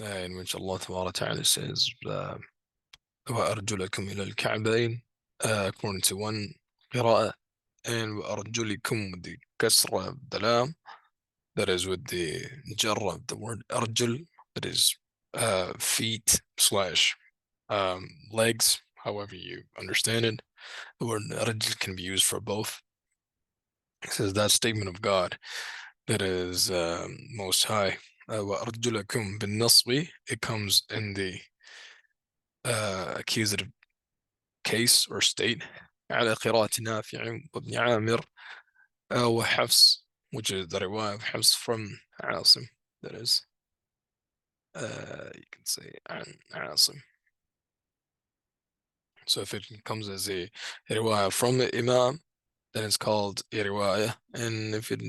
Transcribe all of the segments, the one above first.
in which Allah Ta'ala says, وَأَرْجُلَكُمْ إِلَى الْكَعْبَيْن, according to one qirā'ah, and وَأَرْجُلِكُم with the kasra of the lam, that is with the jarra of the word arjul, that is feet slash legs, however you understand it. The word arjul can be used for both. It says that statement of God that is most high. وَأَرْجُلَكُم بِالنَّصْبِ, it comes in the accusative case or state. على قراءة نافع وابن عامر وحفص, which is the riwayah of Hafs from Asim. That is, you can say عن Asim. So if it comes as a riwayah from the Imam, then it's called a riwayah. And if it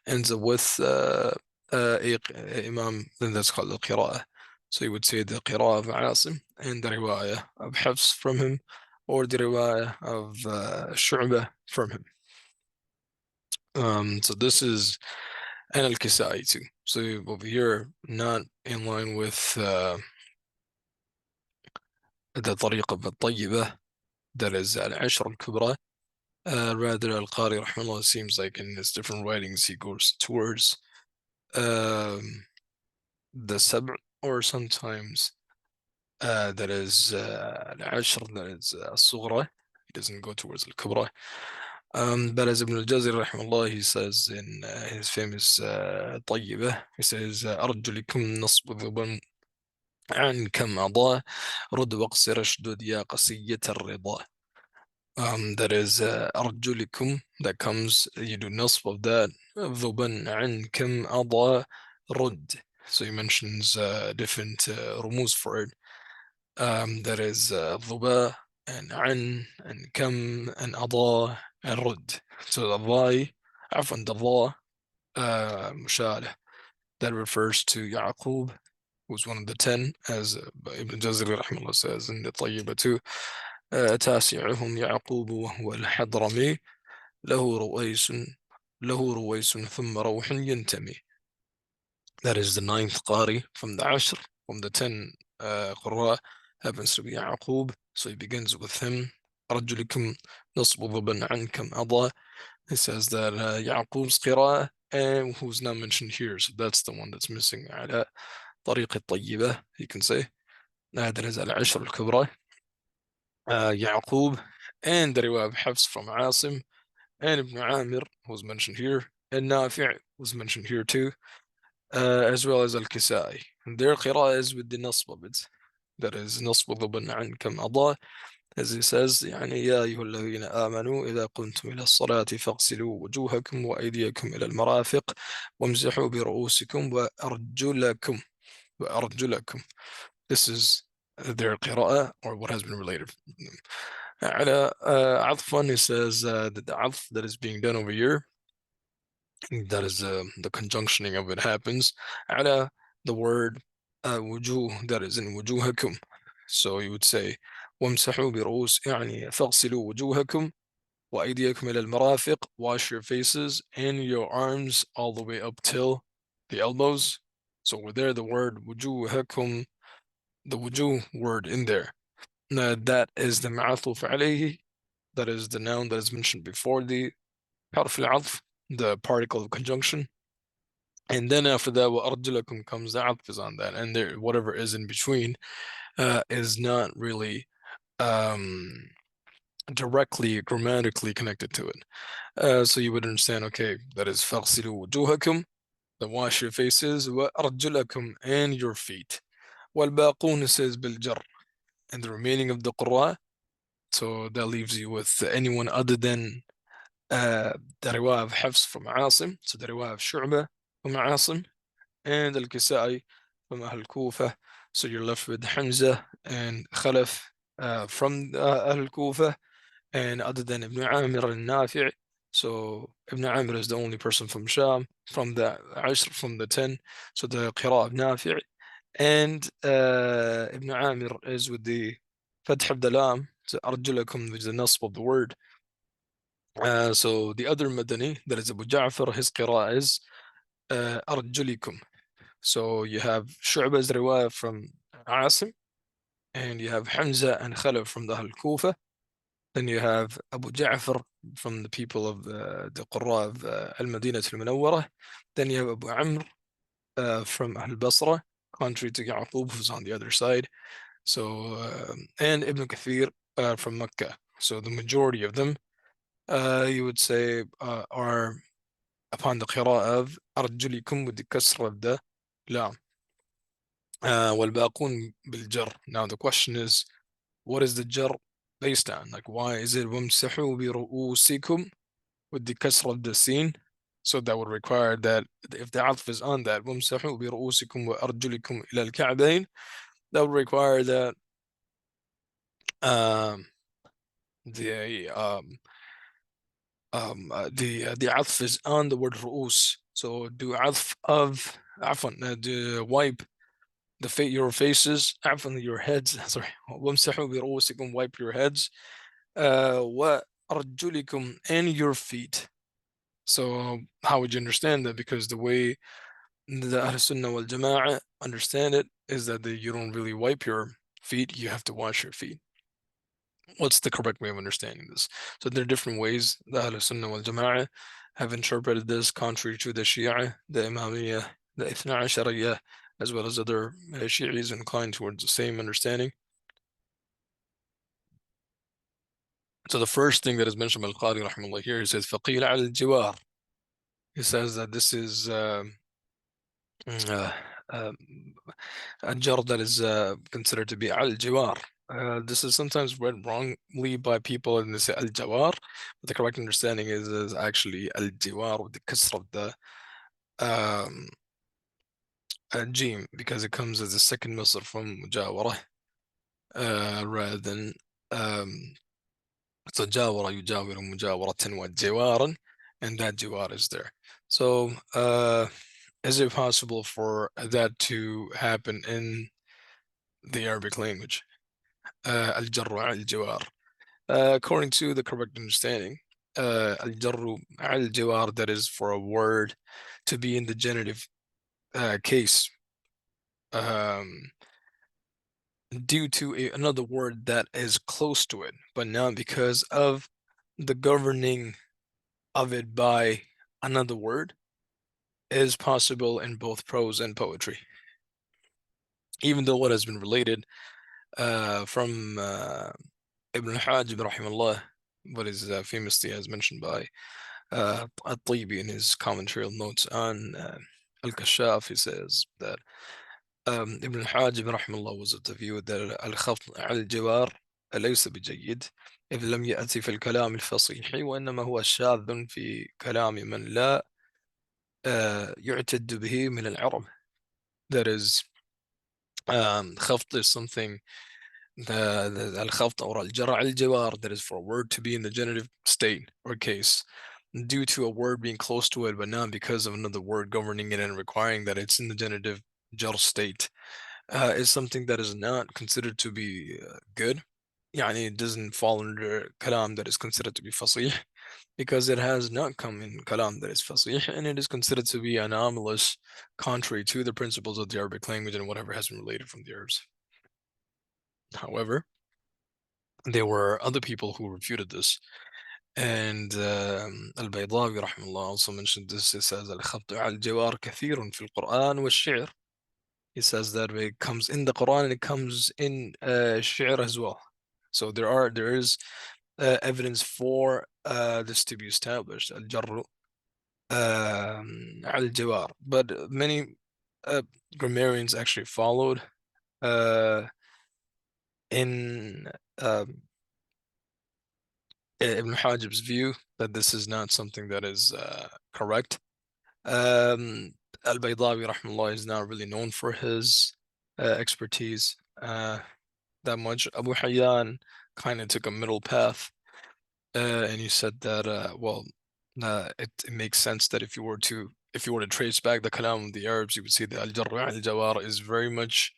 ends up with a Imam, then that's called a qirā'ah. So you would say the qirā'ah of Asim and the riwayah of Hafs from him, or the riwayah of Shu'bah from him. So this is and al-Kisai too. So over here, not in line with the طريقة بالطيبة, that is al-Ashr al-Kubra. Rather, al-Qārī rahimahullah, seems like in his different writings he goes towards the Sab', or sometimes that is al-Ashr, that is al-Sughra. He doesn't go towards al-Kubra. But as Ibn al-Jazari rahimahullah, he says in his famous طيبة, he says arjulikum نصب ذبا عن كم أضاء رد واقصر اشدد يا قصية الرضا. That is arjulikum, that comes, you do nasb of that, ذبا عن كم أضاء رد. So he mentions different rumuz for it. That is ضبا and عن and كم and أضاء and رد. So the ضاي, عفوا the ضاء مشابه, that refers to Yaqub, who's one of the 10, as Ibn Jazari rahimahullah says in the Tayyibah too. تاسعهم يعقوب وهو الحضرمي له رويس ثم روح ينتمي. That is the 9th qari from the Ashr, from the 10 qurra, happens to be Yaqub, so he begins with him. arjulikum نصب ضبا عنكم أضاء. It says that Yaqub's qira'ah, and who's not mentioned here, so that's the one that's missing. على طريق الطيبة, you can say. That is al-Ashr al-Kubra. Yaqub, and the riwayah of Hafs from Asim, and Ibn Amir was mentioned here, and Nafi' was mentioned here too, as well as al-Kisai. Their qira'ah is with the nasb of it. That is نصب ضبا عنكم أضاء, as he says, يعني يا أيها الذين آمنوا إذا قمتم إلى الصلاة فاغسلوا وجوهكم وأيديكم إلى المرافق وامسحوا برؤوسكم وأرجلكم. This is their qira'ah, or what has been related. على عطفا, he says that the عطف that is being done over here, that is the conjunctioning of it happens على the word wujuh, that is in wujuhakum. So you would say وامسحوا برؤوس, يعني فاغسلوا وجوهكم وأيديكم إلى المرافق, wash your faces and your arms all the way up till the elbows. So we're there, the word wujuhakum, the wujuh word in there. That is the ma'atuf alayhi, that is the noun that is mentioned before the harf al-'athf, the particle of conjunction. And then after that, what arjulakum comes, the 'athf is on that, and there, whatever is in between is not really directly grammatically connected to it. So you would understand, okay, that is فَاغْسِلُوا وُجُوهَكُمْ, then wash your faces, وَأَرْجُلَكُمْ, and your feet. وَالْبَاقُونَ says بِالْجَرْ, and the remaining of the Qur'an, so that leaves you with anyone other than the riwayah of Hafs from Asim, so the riwayah of Shu'bah from Asim, and al-Kisai from Ahl Kufa. So you're left with Hamza and Khalaf from Ahl Kufa, and other than Ibn Amir and Nafi'. So Ibn Amir is the only person from Sham, from the Ashr, from the 10. So the qirā'ah of Nafi', and Ibn Amir is with the Fatḥ of the lam, so arjulakum, which is the nasb of the word. So the other Madani, that is Abu Ja'far, his qirā'ah is arjulikum. So you have Shu'ba's riwayah from Asim, and you have Hamza and Khalaf from the Al-Kufa. Then you have Abu Ja'far from the people of the Qurra of Al-Madinah al-Munawwarah. Then you have Abu Amr from Al-Basra, contrary to Ya'qub, who's on the other side. So, and Ibn Kathir from Mecca. So the majority of them, you would say, are upon the qirā'ah of arjulikum with the kasra of the lam. والباقون بالجر. Now the question is, what is the jar based on? Like, why is it وامسحوا برؤوسكم with the kasra of the sin? So that would require that if the atf is on that وامسحوا برؤوسكم وأرجلكم إلى الكعبين, that would require that um, the the atf is on the word ru'us. So do atf of عفوا do wipe your faces, عفوا your heads, sorry, وامسحوا برؤوسكم, wipe your heads, وأرجلكم, and your feet. So how would you understand that? Because the way the Ahl Sunnah wal Jama'ah understand it is that you don't really wipe your feet, you have to wash your feet. What's the correct way of understanding this? So there are different ways the Ahl Sunnah wal Jama'ah have interpreted this, contrary to the Shia, the Imamiyah, the Ithna Ashariyah, as well as other Shi'is inclined towards the same understanding. So the first thing that is mentioned by al-Qārī rahimahullah here, he says فَقِيلَ عَلَى الْجِوَارِ. He says that this is uh, a jar that is considered to be al-jiwar. This is sometimes read wrongly by people and they say al-jawar, but the correct understanding is actually al-jiwar with the kasr of the um, jim, because it comes as a second masr from mujawara rather than so jawara yujawiru mujawaratan wa jiwaran, and that jiwar is there. So is it possible for that to happen in the Arabic language? Al-jarru al-jiwar. According to the correct understanding, al-jarru al-jiwar, that is for a word to be in the genitive case um, due to another word that is close to it, but not because of the governing of it by another word, is possible in both prose and poetry. Even though what has been related from Ibn al-Hajib rahimahullah, what is famously as mentioned by al-Ṭībī in his commentarial notes on al-Kashaf, he says that Ibn al-Hajib rahimahullah was of the view that al-khaft al-jiwar ليس بجيد إذ لم يأتي في الكلام الفصيح وإنما هو شاذ في كلام من لا يعتد به من العرب. That is, خفض is something, the al-khafd or al-jar al-jiwar, that is for a word to be in the genitive state or case due to a word being close to it, but not because of another word governing it and requiring that it's in the genitive jar state, is something that is not considered to be good. يعني it doesn't fall under kalam that is considered to be fasih, because it has not come in kalam that is fasih, and it is considered to be anomalous, contrary to the principles of the Arabic language and whatever has been related from the Arabs. However, there were other people who refuted this, and al-Baydawi rahimahullah also mentioned this. He says al-khabtu al-jawar kathirun fil Qur'an wa shi'r. He says that it comes in the Quran and it comes in shi'r as well. So there is evidence for this to be established, al-jarru al-jawar. But many grammarians actually followed in Ibn Hajib's view that this is not something that is correct. Al-Baydawi rahimahullah is not really known for his expertise that much. Abu Hayyan kind of took a middle path, and he said that it makes sense that if you were to trace back the kalam of the Arabs, you would see that al-jarr al-jawar is very much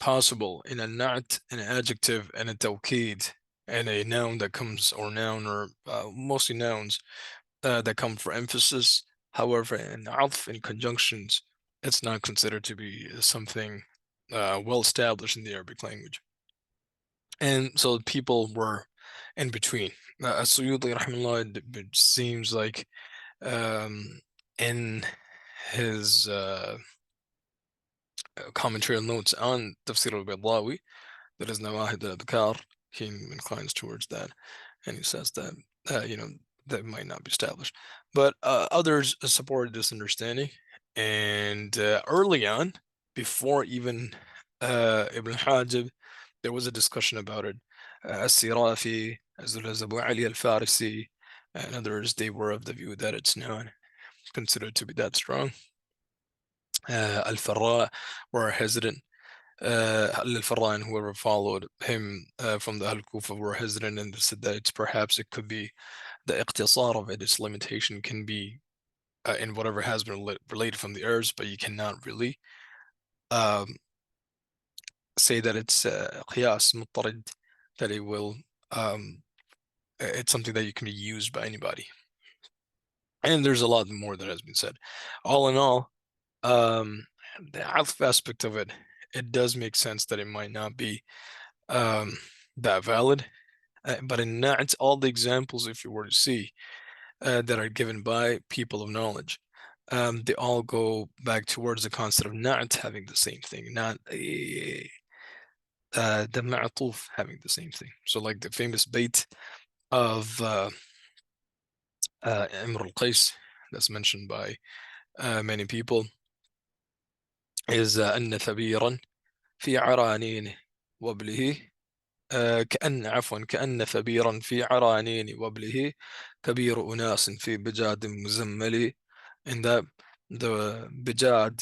possible in a na'at, an adjective, and a tawkid, and a noun that comes, or noun, or mostly nouns that come for emphasis, However, in عطف, in conjunctions, it's not considered to be something well established in the Arabic language. And so people were in between. As-Suyuti, rahimahullah, it seems like in his commentarial notes on Tafsir al-Baydawi, that is Nawahid al-Adhkar, he inclines towards that, and he says that that might not be established, but others supported this understanding. And early on, before even Ibn Hajib, there was a discussion about it. As-Sirafi, as well as Abu Ali al-Farisi, and others, they were of the view that it's not considered to be that strong. Al-Farra were hesitant. Al-Farra and whoever followed him from the Al-Kufa were hesitant, and they said that it could be the iqtisar of it, its limitation can be in whatever has been related from the Arabs, but you cannot really um, say that it's qiyas muttarid, that it will it's something that you can be used by anybody. And there's a lot more that has been said. All in all, the atf aspect of it, it does make sense that it might not be that valid. But in na'at, all the examples, if you were to see, that are given by people of knowledge, they all go back towards the concept of na'at having the same thing, not the ma'tuf having the same thing. So like the famous bait of Imr al-Qais that's mentioned by many people is أن ثبيرا في عرانين وابله كأن ثبيرا في عرانين وابله كبير أناس في بجاد مزمل. In that the بجاد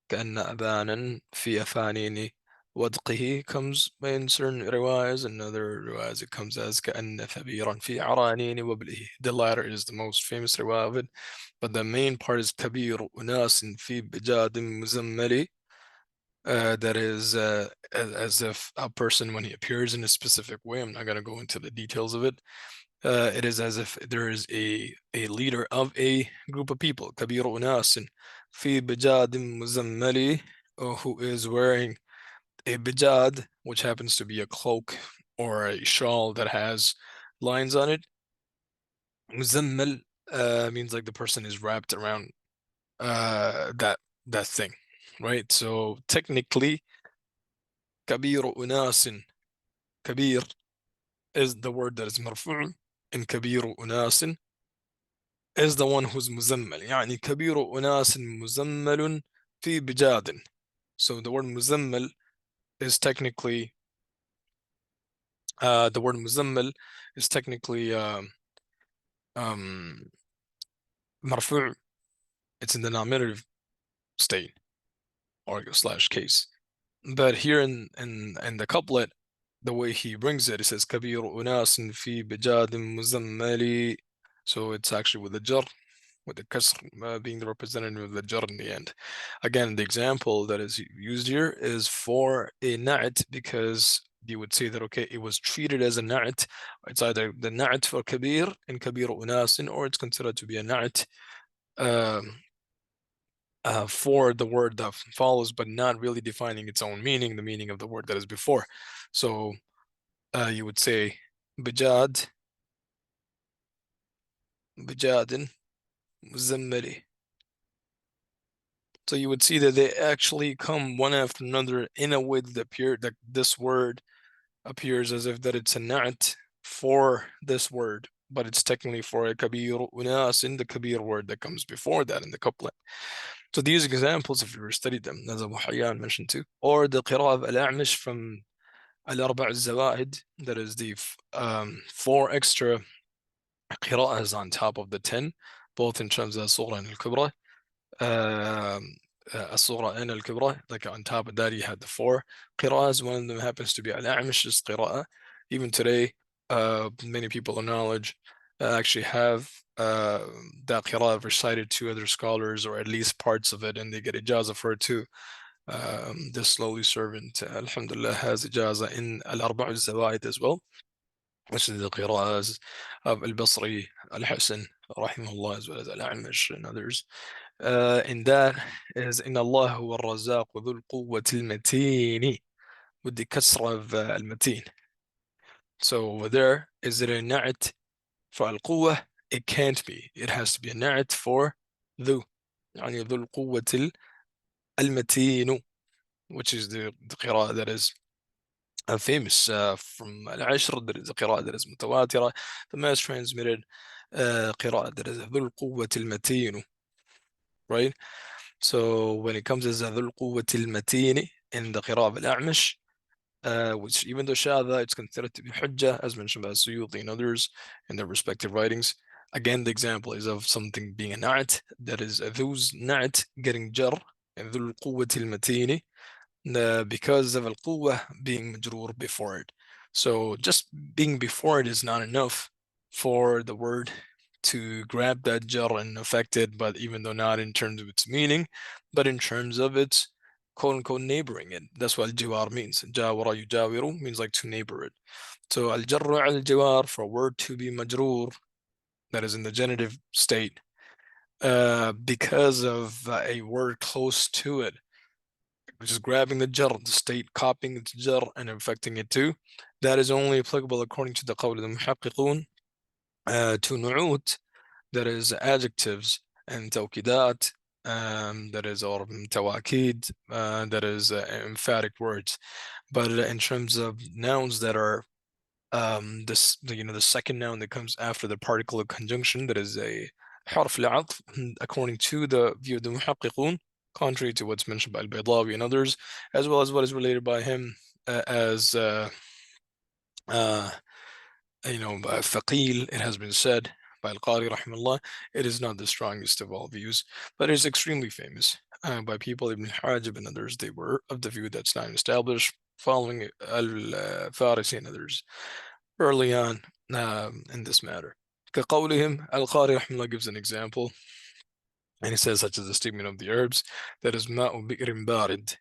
كأن أبانا في أفانين ودقه comes in certain riwayas, and other riwayas it comes as كأن ثبيرا في عرانين وابله. The latter is the most famous riwayah of it, but the main part is كبير أناس في بجاد مزمل. That is as if a person, when he appears in a specific way, I'm not going to go into the details of it, it is as if there is a leader of a group of people, كبير أناس في بجاد مزمل, who is wearing a bijad, which happens to be a cloak or a shawl that has lines on it. Muzammal means like the person is wrapped around that thing, right? So technically, كبير أناس, kabir is the word that is marfu', and كبير أناس is the one who's مزمل. يعني كبير أناس مزمل في بجاد. So the word مزمل is technically the word مزمل is technically marfu'. It's in the nominative state or slash case. But here in the couplet, the way he brings it, he says كبير أناس في بجاد مزمل. So it's actually with the jar, with the kasr being the representative of the jar in the end. Again, the example that is used here is for a na'at, because you would say that, okay, it was treated as a na'at. It's either the na'at for kabir and kabir unasin, or it's considered to be a na'at for the word that follows, but not really defining its own meaning, the meaning of the word that is before. So you would say bijad, bijadin, muzammali. So you would see that they actually come one after another in a way that that this word appears as if that it's a na'at for this word, but it's technically for a kabir unas, in the kabir word that comes before that in the couplet. So these examples, if you were studied them, as Abu Hayyan mentioned too, or the qirā'ah of al-A'mash from al-Arba' al-Zawā'id, that is the 4 extra qirā'ahs on top of the 10, both in terms of al-Sughra and al-Kubra. Al-Sughra and al-Kubra, like on top of that you had the 4 qirā'ahs. One of them happens to be al-A'mash's qirā'ah. Even today, many people of knowledge actually have that qirā'ah recited to other scholars, or at least parts of it, and they get ijazah for it too. This lowly servant, alhamdulillah, has ijazah in al-Arba' al-Zawā'id as well, which is the qirā'ahs of al-Basri, al-Hasan, rahimahullah, as well as al-A'mash and others. In that is إن الله هو الرزاق ذو القوة المتين, with the kasra of al-mateen. So over there, is it a na'at for al-quwwah? It can't be. It has to be a na'at for ذو, يعني ذو القوة المتين, which is the qira'ah that is famous from al-ashr. There is a qira'ah that is mutawatira, the most transmitted qira'ah that is ذو القوة المتين, right? So when it comes as ذو القوة المتين in the qira'ah of al-A'mash, which even though shadha, it's considered to be hujjah, as mentioned by Suyuti and others in their respective writings. Again, the example is of something being a na'at, that is those na'at getting jar, and ذو القوة المتين, because of al-quwwah being majroor before it. So just being before it is not enough for the word to grab that jar and affect it, but even though not in terms of its meaning, but in terms of its quote unquote neighboring it. That's what al-jiwar means. Jawara yujawiru means like to neighbor it. So al-jarru al-jiwar, for a word to be majroor, that is in the genitive state, because of a word close to it, which is grabbing the jar, the state copying its jar and affecting it too. That is only applicable according to the qawl of the muhaqqiqun to nu'ut, that is adjectives, and tawkidat, that is, or tawakid, that is emphatic words. But in terms of nouns that are the second noun that comes after the particle of conjunction, that is a harf al-'atf, according to the view of the muhaqqiqun, contrary to what's mentioned by al-Baydawi and others, as well as what is related by him as faqil. It has been said by al-Qārī rahimahullah, it is not the strongest of all views, but it is extremely famous by people. Ibn Hajib and others, they were of the view that's not established, following al-Farisi and others early on in this matter. كقولهم, al-Qārī rahimahullah gives an example, and he says, such as the statement of the Arabs, that is ma'u bi'rin barid,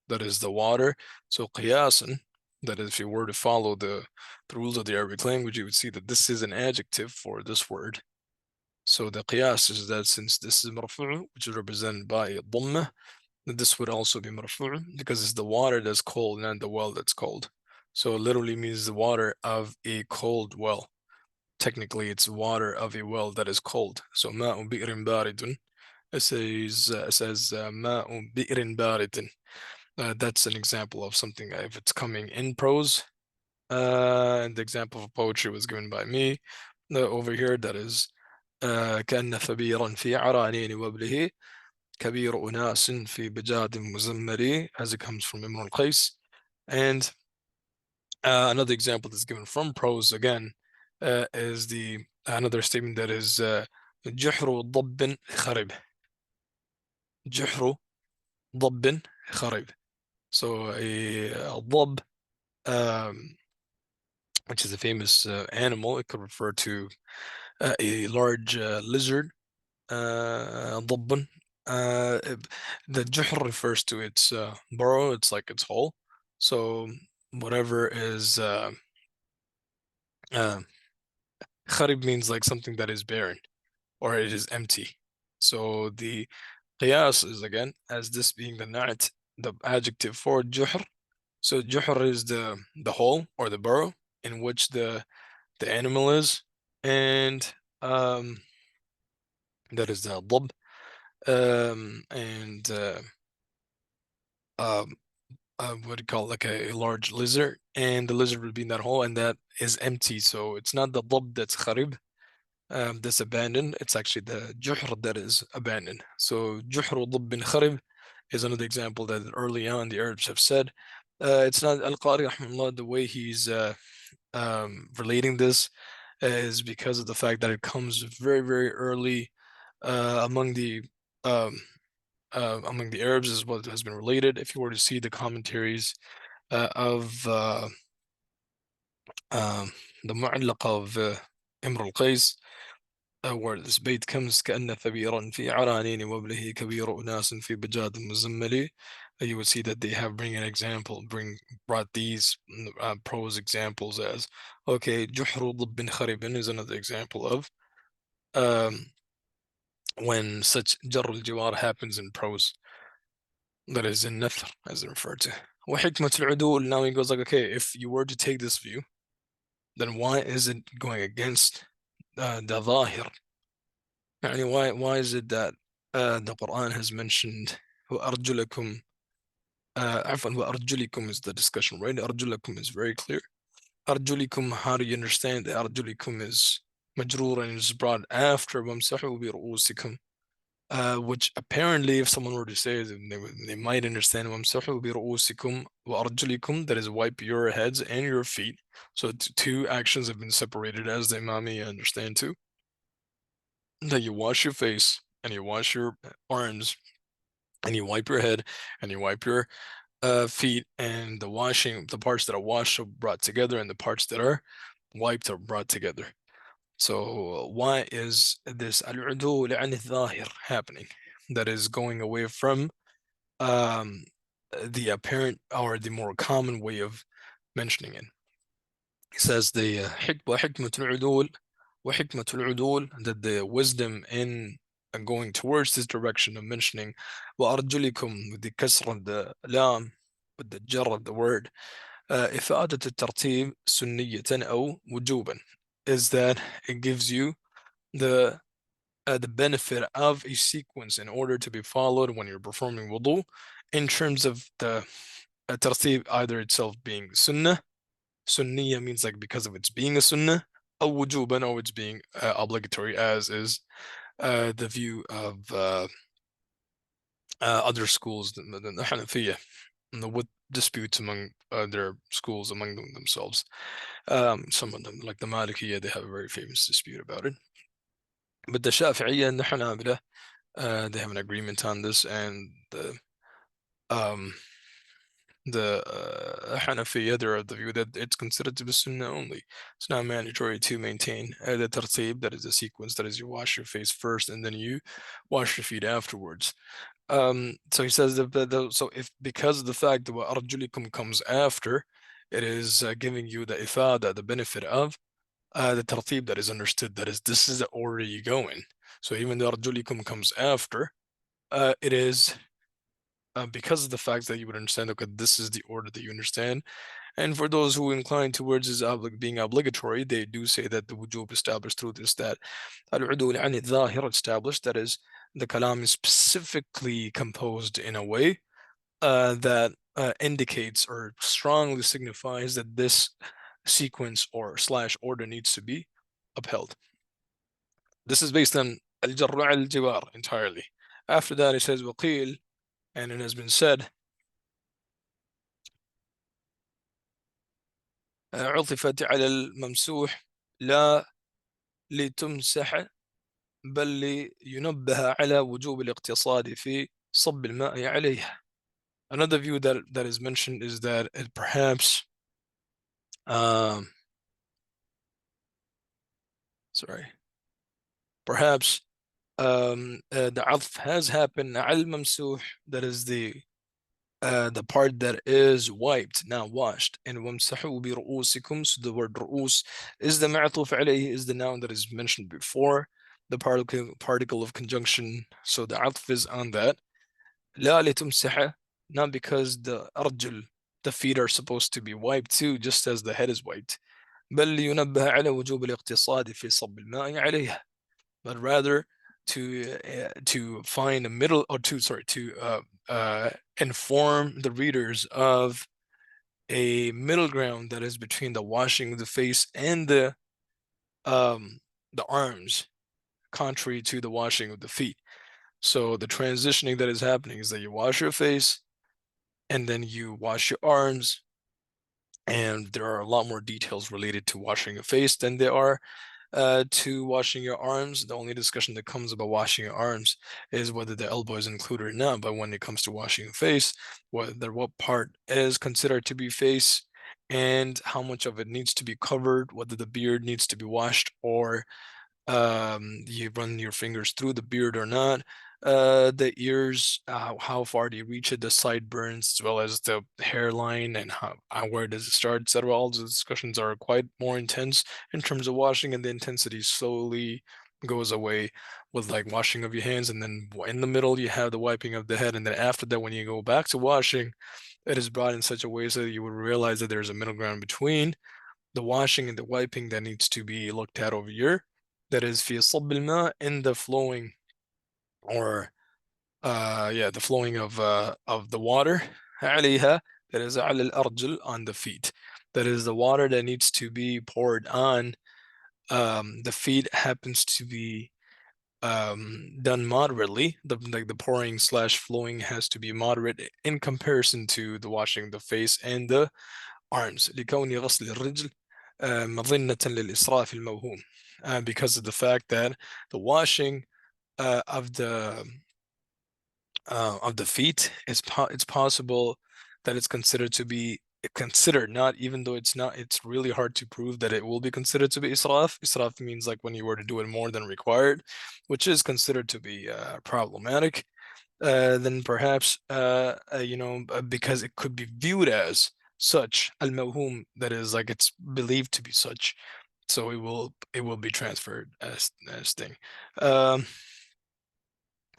that is the water. So qiyasan, that is, if you were to follow the rules of the Arabic language, you would see that this is an adjective for this word. So the qiyas is that since this is marfu', which is represented by a dhamma, that this would also be marfu' because it's the water that's cold, not the well that's cold. So it literally means the water of a cold well. Technically, it's water of a well that is cold. So ma'u bi'rin baridun. It says ma'u bi'rin baridun. That's an example of something if it's coming in prose. And the example of poetry was given by me over here. That is كأن ثبيرا في عرانين وبله كبير أناس في بجاد مزمري, as it comes from Imran al-Qais. And another example that's given from prose again is the another statement that is جحر ضب خرب. جحر ضب خرب. So a ضب, which is a famous animal, it could refer to a large lizard. ضب. The juhr refers to its burrow, it's like its hole. So whatever is kharib means like something that is barren or it is empty. So the qiyas is again as this being the na'at, the adjective for juhr. So juhr is the hole or the burrow in which the animal is, and that is the ضب. And what do you call it, like a large lizard, and the lizard would be in that hole, and that is empty. So it's not the ضب that's kharib, that's abandoned. It's actually the juhr that is abandoned. So juhr ضب kharib is another example that early on the Arabs have said. It's not al-Qārī rahimahullah, the way he's relating this is because of the fact that it comes very, very early among the Arabs, is what has been related. If you were to see the commentaries of the Mu'allaq of Imr al-Qais, where this bait comes, كأن ثبيرا في عرانين وبله كبير أناس في بجاد مزملي, you would see that they have brought these prose examples as, okay, جحر ضب خرب is another example of when such jar al-jiwar happens in prose, that is in nathr, as I referred to. وحكمة العدول, now he goes like, okay, if you were to take this view, then why is it going against the ظاهر? why is it that the Quran has mentioned arjulakum, عفوا arjulikum is the discussion, right? Arjulakum is very clear. Arjulikum, how do you understand that arjulikum is majroor and is brought after wamsahu bi ru'usikum? Which apparently, if someone were to say it, they might understand wamsahu bi ru'usikum wa arjulikum, that is wipe your heads and your feet. So two actions have been separated, as the Imami understand too. That you wash your face and you wash your arms and you wipe your head and you wipe your feet, and the parts that are washed are brought together and the parts that are wiped are brought together. So why is this al-udul an al-zahir happening? That is going away from the apparent or the more common way of mentioning it. He says the hikmatul udul that the wisdom in going towards this direction of mentioning arjulikum with the kasr the lam with the jar of the word إفادة الترتيب سنية أو وجوبا, is that it gives you the benefit of a sequence in order to be followed when you're performing wudu, in terms of the tartib either itself being sunnah. Sunniya means like because of its being a sunnah, or wujuban, or it's being obligatory, as is the view of other schools, the Hanafiya, with disputes among their schools among themselves. Some of them, like the Malikiya, they have a very famous dispute about it. But the Shafi'iyya and the Hanabila, they have an agreement on this, and um, the Hanafiya, they're of the view that it's considered to be sunnah only. It's not mandatory to maintain the tartib, that is the sequence, that is you wash your face first and then you wash your feet afterwards. So he says that so if because of the fact that arjulikum comes after, it is giving you the ifada, the benefit of the tartib that is understood, that is this is the order you go in. So even though arjulikum comes after, it is because of the fact that you would understand, okay, this is the order that you understand. And for those who incline towards is being obligatory, they do say that the wujub established through this, that al-udul an al-zahir established, that is the kalam is specifically composed in a way that indicates or strongly signifies that this sequence or slash order needs to be upheld. This is based on al-jarra' al-jiwar entirely. After that, it says waqil, and it has been said عطفت على الممسوح لا لتمسح بل لينبه على وجوب الاقتصاد في صب الماء عليه. Another view that is mentioned is that it perhaps perhaps the عطف has happened على الممسوح, that is the part that is wiped, now washed, and وَامْسَحُوا بِرُؤُوسِكُمْ, so the word ru'us is the ma'tuf alayhi, is the noun that is mentioned before the particle of conjunction, so the atf is on that. لا لتمسح, not because the arjul, the feet are supposed to be wiped too, just as the head is wiped. بل لينبه على وجوب الاقتصاد في صب الماء عليها, but rather to find a middle, or to inform the readers of a middle ground that is between the washing of the face and the arms, contrary to the washing of the feet. So the transitioning that is happening is that you wash your face and then you wash your arms, and there are a lot more details related to washing your face than there are to washing your arms. The only discussion that comes about washing your arms is whether the elbow is included or not. But when it comes to washing your face, what part is considered to be face and how much of it needs to be covered, whether the beard needs to be washed or you run your fingers through the beard or not, the ears, how far do you reach it, the sideburns, as well as the hairline, and where does it start, etc. All the discussions are quite more intense in terms of washing, and the intensity slowly goes away with like washing of your hands, and then in the middle you have the wiping of the head, and then after that when you go back to washing, it is brought in such a way so that you would realize that there's a middle ground between the washing and the wiping that needs to be looked at over here. That is في صب الماء, in the flowing, or the flowing of the water. عليها, that is على الأرجل, on the feet. That is the water that needs to be poured on the feet happens to be done moderately. The pouring slash flowing has to be moderate in comparison to the washing the face and the arms. لكون غسل الرجل مظنة للإسراف الموهوم. Because of the fact that the washing of the feet, it's possible that it's considered to be considered, not, even though it's not, it's really hard to prove that it will be considered to be israf. Israf means like when you were to do it more than required, which is considered to be problematic. Then perhaps because it could be viewed as such, al-mawhum, that is like it's believed to be such, so it will be transferred as thing.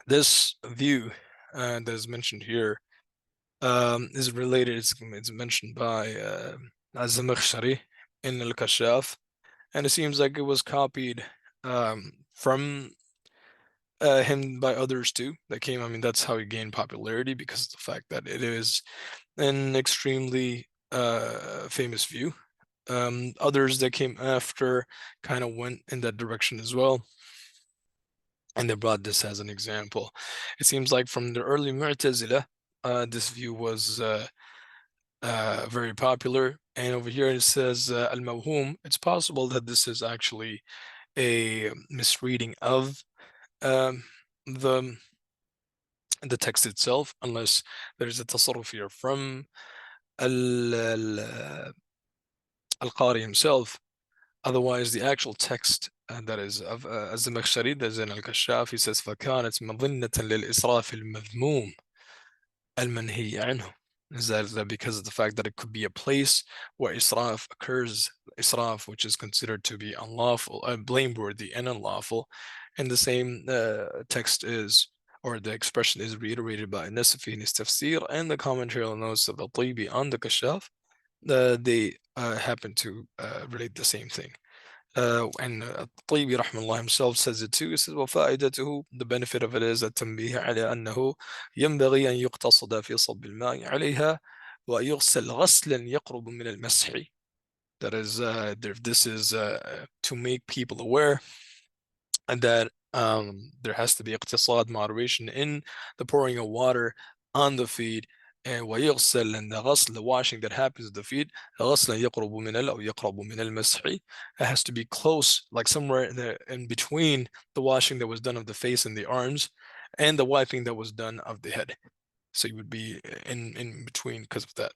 This view that is mentioned here is related. It's mentioned by Az-Zamakhshari in al-Kashaf, and it seems like it was copied from him by others too that came. I mean, that's how he gained popularity, because of the fact that it is an extremely famous view. Others that came after kind of went in that direction as well, and they brought this as an example. It seems like from the early Mu'tazila, this view was very popular. And over here it says al-mawhum. It's possible that this is actually a misreading of um, the text itself, unless there's a tasarruf here from al-qari himself. Otherwise, the actual text that is of Az-Zamakhshari, that's in al-Kashaf, he says فَكَانَتْ مَظِنَّةً لِلْإِسْرَافِ الْمَذْمُومِ الْمَنْهِيَ عَنْهُ. Is that because of the fact that it could be a place where israf occurs, israf, which is considered to be unlawful, blameworthy and unlawful. And the same text is, or the expression is reiterated by Nasafi in his tafsir and the commentarial notes of al-Tibi on the Kashaf. They happen to relate the same thing. And Tayyib rahimahullah himself says it too. He says, وفائدته, the benefit of it is التنبيه على أنه ينبغي أن يقتصد في صب الماء عليها ويغسل غسلا يقرب من المسح. That is, this is to make people aware, and that there has to be اقتصاد, moderation, in the pouring of water on the feet. And ويغسل, and the ghusl, the washing that happens to the feet, غسلا يقرب من أو يقرب من المسح, it has to be close, like somewhere in between the washing that was done of the face and the arms, and the wiping that was done of the head. So you would be in between because of that.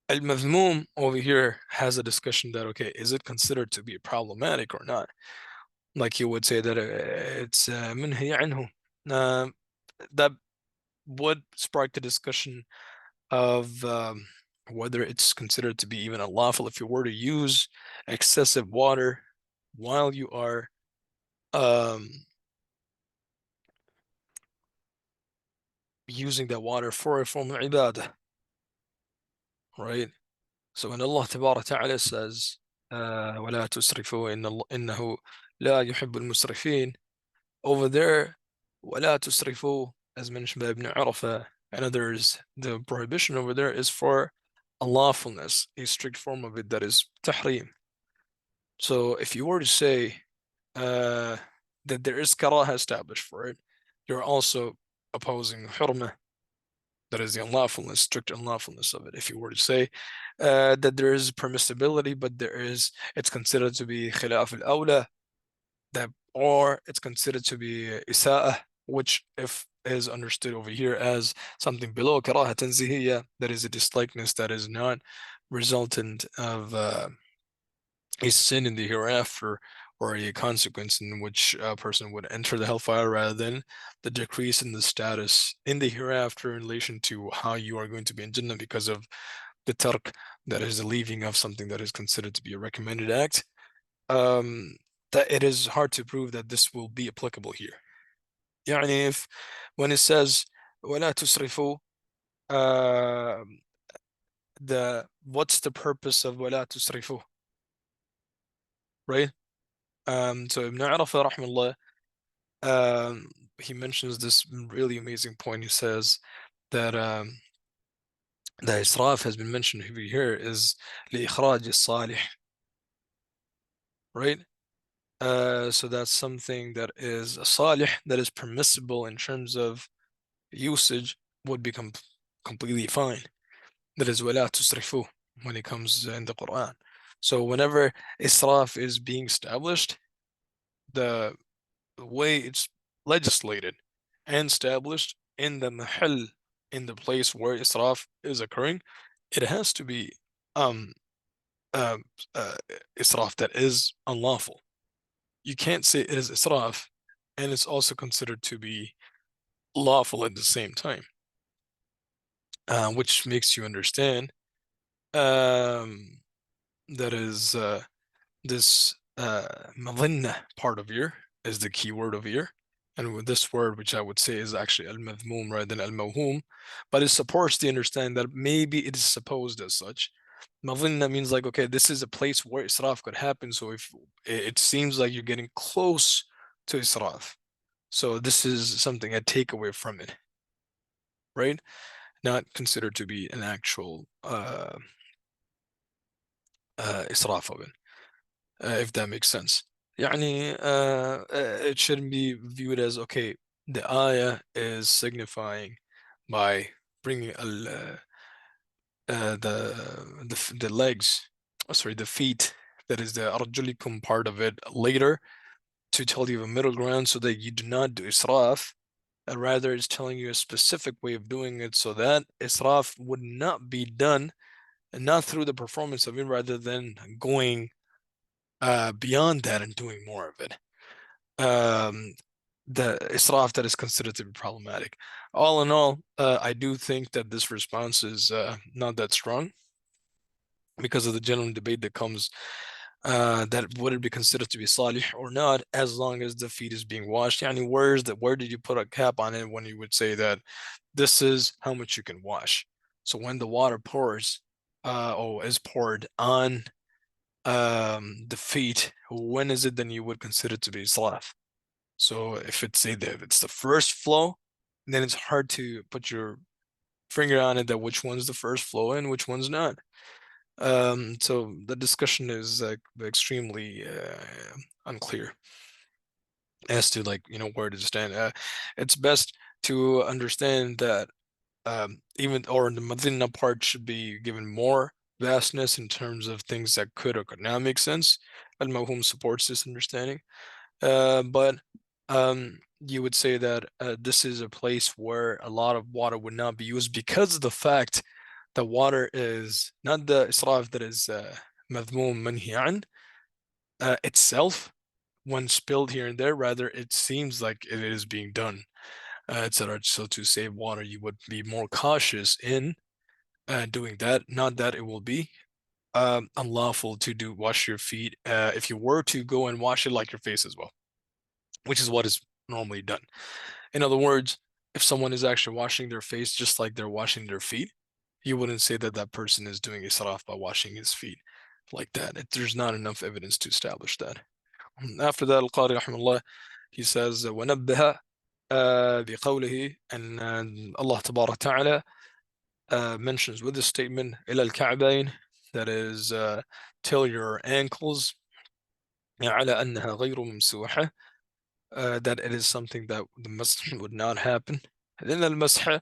Al-Mazmum over here has a discussion that, okay, is it considered to be problematic or not? Like you would say that it's منهي عنه. That would spark the discussion of whether it's considered to be even unlawful if you were to use excessive water while you are using that water for a form of ibadah, right? So when Allah Tabaraka Ta'ala says وَلَا تُسْرِفُوا إِنَّهُ لَا يُحِبُّ الْمُسْرِفِينَ, over there, وَلَا تُسْرِفُوا, as mentioned by Ibn Arafah and others, the prohibition over there is for unlawfulness, a strict form of it, that is tahrim. So if you were to say that there is qirā'ah established for it, you're also opposing hurmah, that is the unlawfulness, strict unlawfulness of it. If you were to say that there is permissibility, but it's considered to be khilaf al-awla, that, or it's considered to be isa'ah, which if is understood over here as something below karaha tanzihiyya, that is a dislikeness that is not resultant of a sin in the hereafter, or a consequence in which a person would enter the hellfire, rather than the decrease in the status in the hereafter in relation to how you are going to be in Jannah because of the tark, that is the leaving of something that is considered to be a recommended act. that it is hard to prove that this will be applicable here. يعني if when it says ولا تسرفوا, what's the purpose of ولا تسرفوا, right? So Ibn Arafa rahimahullah, he mentions this really amazing point. He says that the israf has been mentioned over here is لإخراج الصالح, right? So that's something that is salih, that is permissible in terms of usage, would become completely fine. That is ولا تسرفوا when it comes in the Qur'an. So whenever israf is being established, the way it's legislated and established in the mahal, in the place where israf is occurring, it has to be um uh, uh, israf that is unlawful. You can't say it is israf and it's also considered to be lawful at the same time, which makes you understand that is this madhinna part of here is the key word of here. And with this word, which I would say is actually al-madhmum rather than al-mawhum, but it supports the understanding that maybe it is supposed as such. Madhinna means like, okay, this is a place where israf could happen, so if it seems like you're getting close to israf, so this is something I take away from it, right? Not considered to be an actual israf of it, if that makes sense. يعني it shouldn't be viewed as, okay, the ayah is signifying by bringing the legs, sorry, the feet, that is the arjulikum part of it later, to tell you a middle ground so that you do not do israf, and rather it's telling you a specific way of doing it so that israf would not be done, and not through the performance of it, rather than going beyond that and doing more of it. The israf that is considered to be problematic. All in all, I do think that this response is not that strong because of the general debate that comes, that would it be considered to be salih or not, as long as the feet is being washed. Yani where did you put a cap on it when you would say that this is how much you can wash? So when the water pours, or is poured on the feet, when is it then you would consider it to be salaf? So if it's the first flow, then it's hard to put your finger on it that which one's the first flow and which one's not. So the discussion is extremely unclear as to, like, where to stand. It's best to understand that even or the Madinna part should be given more vastness in terms of things that could or could not make sense. Al-Mawhum supports this understanding. But you would say that this is a place where a lot of water would not be used because of the fact that water is not the israf that is madhmum manhi an itself when spilled here and there. Rather, it seems like it is being done, etc. So to save water, you would be more cautious in doing that. Not that it will be unlawful to wash your feet if you were to go and wash it like your face as well, which is what is normally done. In other words, if someone is actually washing their face just like they're washing their feet, you wouldn't say that that person is doing israf by washing his feet like that. There's not enough evidence to establish that. After that, al-Qārī rahimahullah, he says, وَنَبَّهَ بِقَوْلِهِ, and Allah Tabarak Ta'ala mentions with this statement, إِلَى الْكَعْبَيْن, that is till your ankles, عَلَى أَنَّهَا غَيْرُ مَمْسُوحَةٍ, that it is something that the masah would not happen. لأن المسح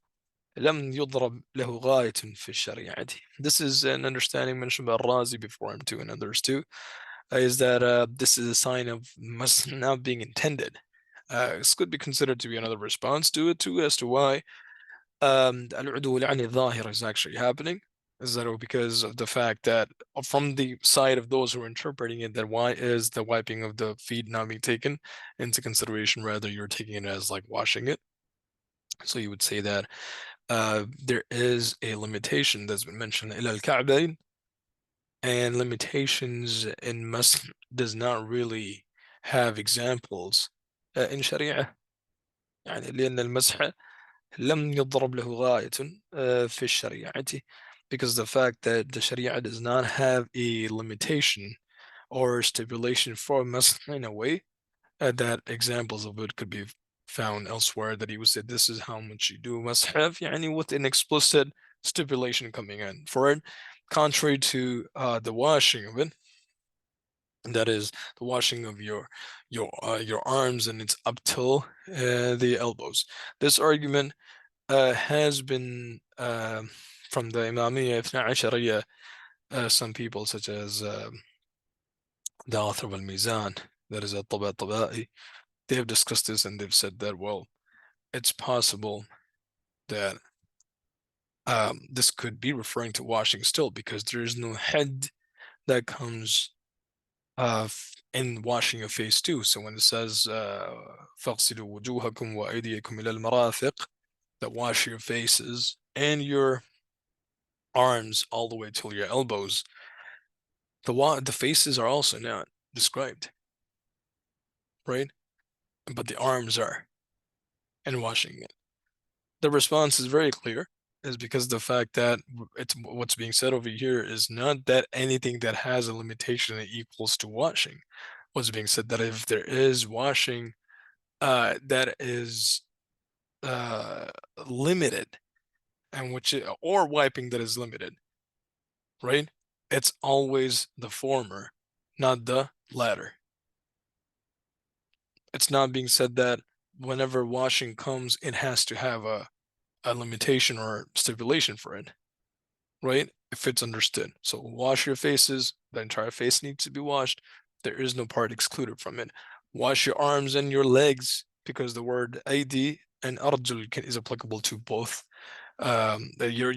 لم يضرب له غاية في الشريعة. This is an understanding mentioned by al-Razi before him too, and others too, is that this is a sign of masah not being intended. This could be considered to be another response to it too, as to why al-udul عن الظاهر is actually happening. Is that because of the fact that from the side of those who are interpreting it, that why is the wiping of the feet not being taken into consideration, rather you're taking it as like washing it. So you would say that there is a limitation that's been mentioned, إلى الكعبين, and limitations in masah does not really have examples in Sharia. يعني لأن المسح لم يضرب له غاية في الشريعة, because the fact that the Sharia does not have a limitation or stipulation for masah in a way that examples of it could be found elsewhere, that he would say this is how much you do masah, يعني with an explicit stipulation coming in for it, contrary to the washing of it. That is the washing of your arms, and it's up till the elbows. This argument has been from the Imamiyya Ithna Ashariyya, some people such as the author of al-Mizan, that is al-Tabā, they have discussed this, and they've said that, well, it's possible that this could be referring to washing still, because there is no head that comes in washing your face too. So when it says فَاغْسِلُوا وُجُوهَكُمْ وَأَيْدِيَكُمْ إِلَى الْمَرَافِقِ, that wash your faces and your arms all the way till your elbows, the faces are also not described, right? But the arms are, and washing it. The response is very clear, is because the fact that it's what's being said over here is not that anything that has a limitation that equals to washing. What's being said that if there is washing that is limited, and which or wiping that is limited, right? It's always the former, not the latter. It's not being said that whenever washing comes, it has to have a limitation or stipulation for it, right? If it's understood. So wash your faces, the entire face needs to be washed. There is no part excluded from it. Wash your arms and your legs, because the word ʿAlī and arjul is applicable to both your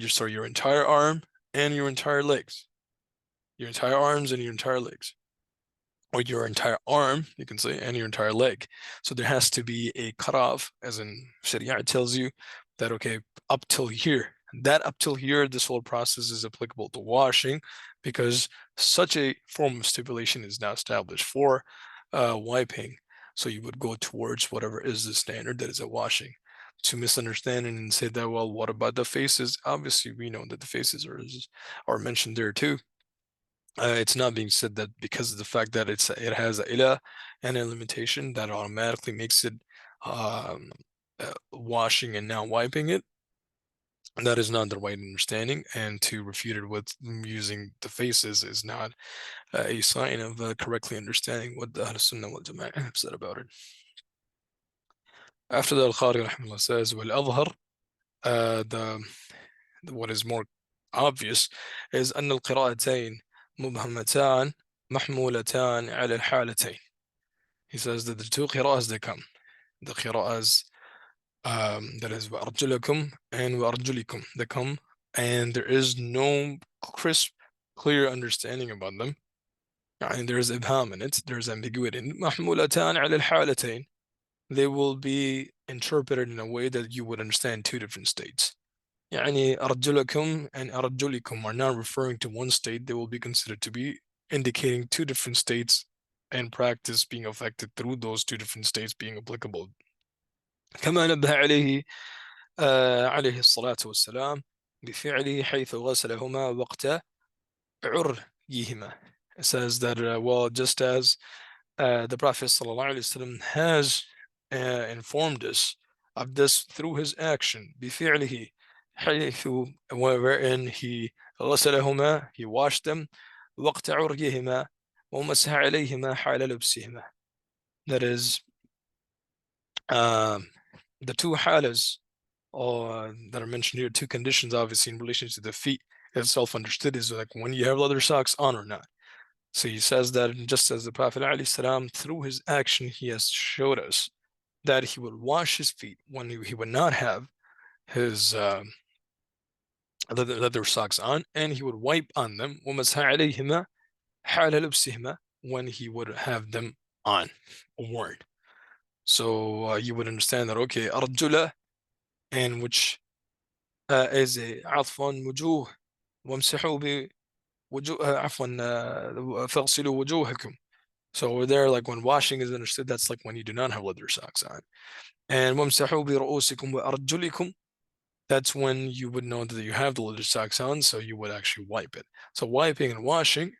entire arm and your entire legs. Your entire arms and your entire legs. Or your entire arm, you can say, and your entire leg. So there has to be a cutoff, as in Sharia tells you that, okay, up till here. That up till here, this whole process is applicable to washing, because such a form of stipulation is now established for wiping. So you would go towards whatever is the standard that is at washing. To misunderstand and say that, well, what about the faces? Obviously, we know that the faces are mentioned there too. It's not being said that because of the fact that it has a ilah and a limitation that automatically makes it washing and now wiping it. That is not the right understanding, and to refute it with using the faces is not a sign of correctly understanding what the Ahl Sunnah wal Jama'ah have said about it. After the al-Qārī rahimahullah says, وَالْأَظْهَرُ, what is more obvious is أن القراءتين مبهمتان محمولتان على الحالتين. He says that the two qira'ahs that come, the qira'ahs that is arjulakum and arjulikum, that come, and there is no crisp, clear understanding about them. And there is ibham in it, there is ambiguity. محمولتان على الحالتين, they will be interpreted in a way that you would understand two different states. يعني arjulakum and arjulikum are not referring to one state, they will be considered to be indicating two different states, and practice being affected through those two different states being applicable. كما نبه عليه عليه الصلاة والسلام بفعله حيث غسلهما وقت عريهما. It says that, well, just as the Prophet ﷺ has informed us of this through his action, بفعله, حيث, wherein he غسلهما, he washed them, وقت عريهما ومسح عليهما حال لبسهما. That is, the two halas that are mentioned here, two conditions, obviously, in relation to the feet, as self-understood, is like when you have leather socks on or not. So he says that just as the Prophet ﷺ, through his action, he has showed us that he would wash his feet when he would not have his leather socks on, and he would wipe on them وَمَسْحَ عَلَيْهِمَا حَالَ لُبْسِهِمَا, when he would have them on or worn. So you would understand that, okay, arjula, and which is a عفوا وجوه وامسحوا بوجوه عفوا فاغسلوا وجوهكم. So over there, like when washing is understood, that's like when you do not have leather socks on. And وَامْسَحُوا بِرُؤُوسِكُمْ وَأَرْجُلِكُم, that's when you would know that you have the leather socks on, so you would actually wipe it. So wiping and washing,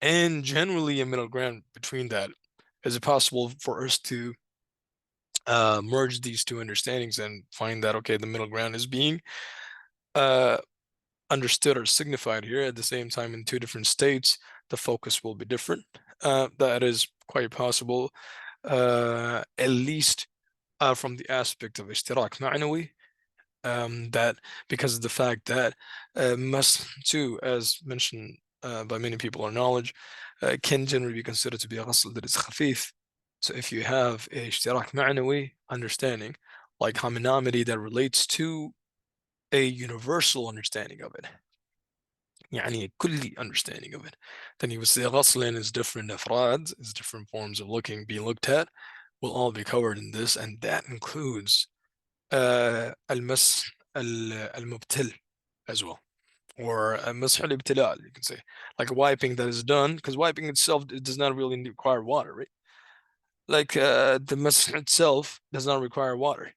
and generally a middle ground between that. Is it possible for us to merge these two understandings and find that, okay, the middle ground is being uh, understood or signified here at the same time in two different states? The focus will be different. That is quite possible, at least from the aspect of اشتراك معنوي, that because of the fact that must too, as mentioned by many people or knowledge, can generally be considered to be a ghusl that is khafif. So if you have a اشتراك معنوي understanding, like homonomy that relates to a universal understanding of it, يعني كلي understanding of it, then you would say غسل is different afrad, is different forms of looking, being looked at, will all be covered in this, and that includes المسح المبتل as well, or مسح الابتلاء, you can say, like wiping that is done, because wiping itself, it does not really require water, right? Like the masah itself does not require water.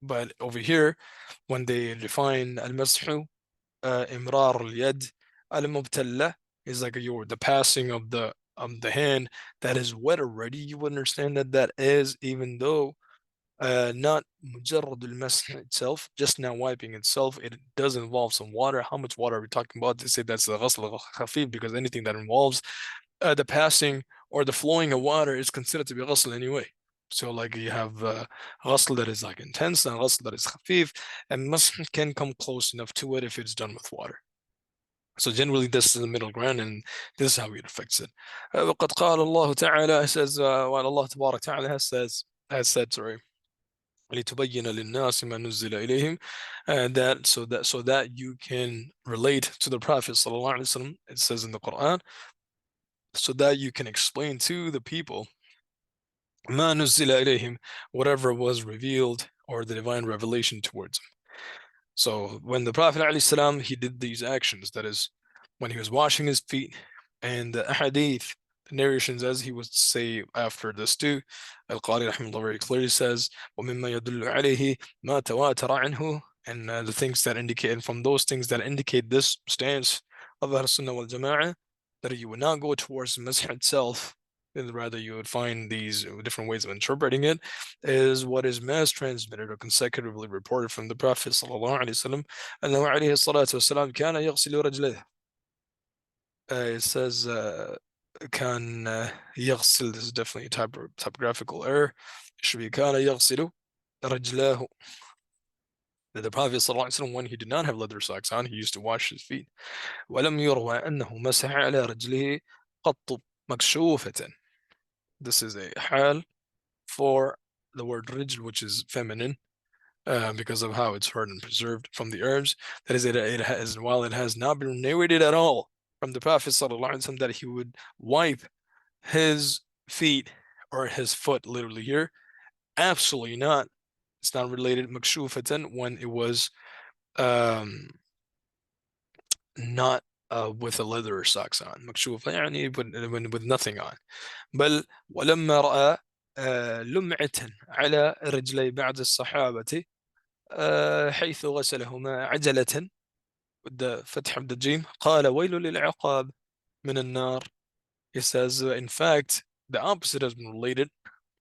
But over here, when they define al-mashu, imrar al-yad, al-mubtalla is like the passing of the hand that is wet already. You would understand that that is, even though not مجرد المسح itself, just now wiping itself, it does involve some water. How much water are we talking about? They say that's the ghusl khafif, because anything that involves the passing or the flowing of water is considered to be ghusl anyway. So like you have ghusl that is like intense and ghusl that is khafif, and masah can come close enough to it if it's done with water. So generally this is the middle ground, and this is how it affects it. وقد قال الله تعالى, says while Allah تبارك تعالى has said, sorry, لتبين للناس ما نزل إليهم, that you can relate to the Prophet sallallahu alaihi wasallam, it says in the Qur'an, so that you can explain to the people ما نزل إليهم, whatever was revealed or the divine revelation towards them. So when the Prophet ﷺ, he did these actions, that is, when he was washing his feet, and the ahadith, the narrations, as he would say after this too, al-Qārī rahimahullah very clearly says, وَمِمَّا يَدُلُّ عَلَيْهِ مَا تَوَاتَرَ عَنْهُ, and the things that indicate, and from those things that indicate this stance of Ahl-Sunnah wal Jama'ah, that you would not go towards the masih itself, and rather you would find these different ways of interpreting it, is what is mass transmitted or consecutively reported from the Prophet sallallahu alaihi wasallam, أنه عليه الصلاة والسلام كان يغسل رجليه. It says كان يغسل, this is definitely a typographical error. It should be كان يغسل رجلاه. The Prophet sallallahu alaihi wasallam, when he did not have leather socks on, he used to wash his feet. ولم يروى أنه مسح على رجله قط مكشوفة. This is a hal for the word rijl, which is feminine, because of how it's heard and preserved from the herbs. That is, it has, while it has not been narrated at all from the Prophet ﷺ that he would wipe his feet or his foot, literally here, absolutely not. It's not related makshufatan when it was not with a leather or socks on. مكشوفة يعني with nothing on. بل ولما رأى لمعة على رجلي بعض الصحابة حيث غسلهما عجلة, with the فتح of the jim, قال ويل للعقاب من النار. He says, in fact, the opposite has been related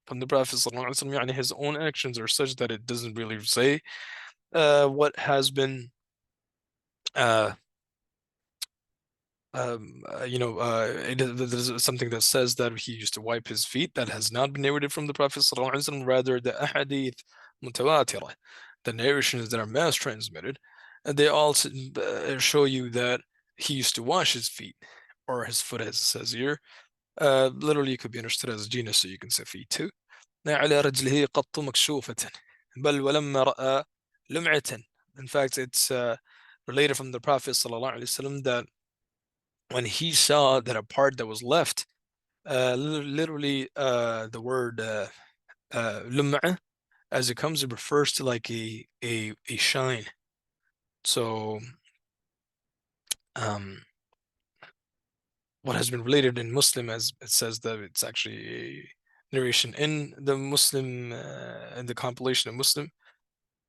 from the Prophet ﷺ, يعني his own actions are such that it doesn't really say what has been it is something that says that he used to wipe his feet. That has not been narrated from the Prophet ﷺ. Rather, the ahadith mutawatira, the narrations that are mass transmitted, and they all show you that he used to wash his feet or his foot, as it says here. Literally, it could be understood as genus, so you can say feet too. على رجله قط مكشوفة بل ولما رأى لمعة. In fact, it's related from the Prophet ﷺ that when he saw that a part that was left, literally the word lum'a, as it comes, it refers to like a shine. So what has been related in Muslim, as it says that it's actually a narration in the Muslim, in the compilation of Muslim,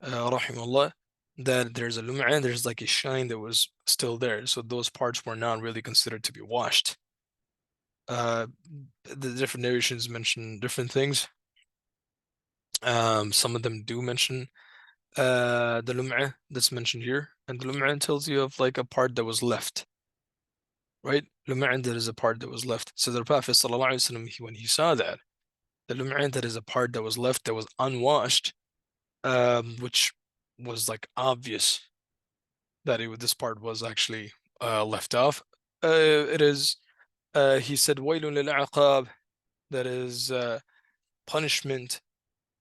rahimahullah, that there's a lum'a, there's like a shine that was still there. So those parts were not really considered to be washed. The different narrations mention different things. Some of them do mention the lum'a that's mentioned here, and the lum'a tells you of like a part that was left, right? Lum'a, that is a part that was left. So the Prophet sallallahu alaihi wasallam, when he saw that, the lum'a, that is a part that was left, that was unwashed, which was like obvious that this part was actually left off. It is, he said, waylun lil-aqab, that is punishment,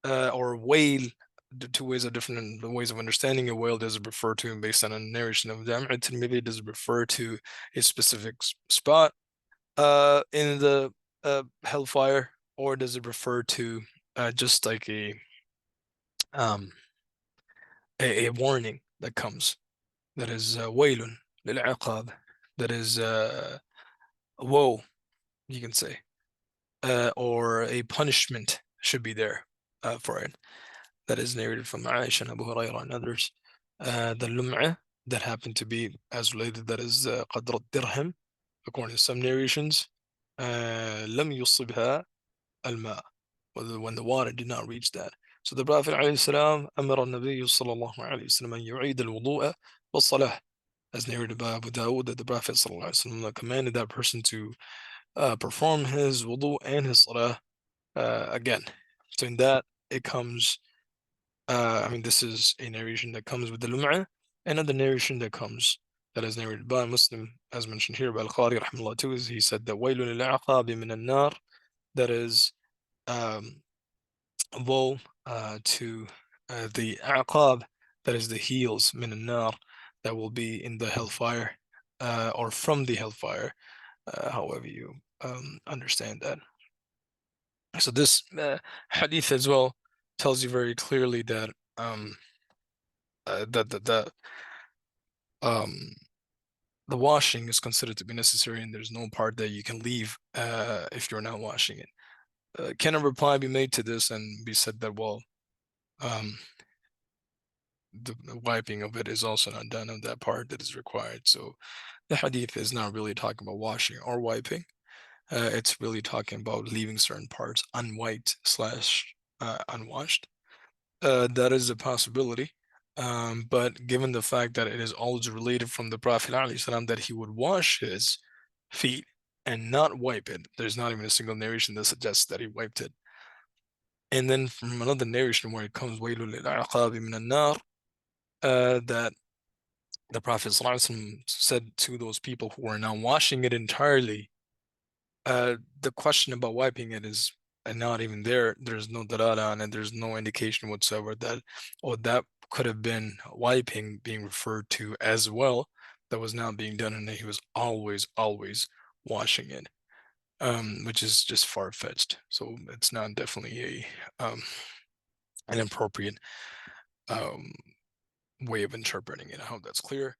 or wail. The two ways of different ways of understanding a wail. Does it refer to, based on a narration of Jami' at-Tirmidhi, does it refer to a specific spot in the hellfire, or does it refer to just like um a warning that comes, that is waylun lil-aqab, that is woe, you can say, or a punishment should be there for it. That is narrated from Aisha and Abu Hurairah and others. The lum'a that happened to be as related, that is qadr al-dirham, according to some narrations, lam yusibha al-ma, when the water did not reach that. So the Prophet alayhi salam amara al-Nabi sallallahu alayhi wasallam an yu'id al-wudu'a wa-salah, as narrated by Abu Dawud, that the Prophet sallallahu alayhi wasallam commanded that person to perform his wudu and his salah again. So in that it comes, I mean, this is a narration that comes with the lum'a, another narration that comes, that is narrated by Muslim, as mentioned here by al-Qārī rahimahullah too, is he said that waylun lil-a'qābi min an-nar, that is woe to the a'qab, that is the heels, min an-nar, that will be in the hellfire, or from the hellfire, however you understand that. So this hadith as well tells you very clearly that that um the washing is considered to be necessary, and there's no part that you can leave if you're not washing it. Can a reply be made to this and be said that, well, the wiping of it is also not done of that part that is required? So the hadith is not really talking about washing or wiping. It's really talking about leaving certain parts unwiped slash unwashed. That is a possibility. But given the fact that it is always related from the Prophet ﷺ that he would wash his feet and not wipe it, there's not even a single narration that suggests that he wiped it. And then from another narration where it comes وَيْلٌ لِلْأَعْقَابِ مِنَ النَّارِ, that the Prophet ﷺ said to those people who are now washing it entirely, the question about wiping it is not even there. There's no dalala on it. There's no indication whatsoever that, or that could have been wiping being referred to as well, that was not being done, and that he was always washing it, which is just far-fetched. So it's not definitely a an appropriate way of interpreting it. I hope that's clear.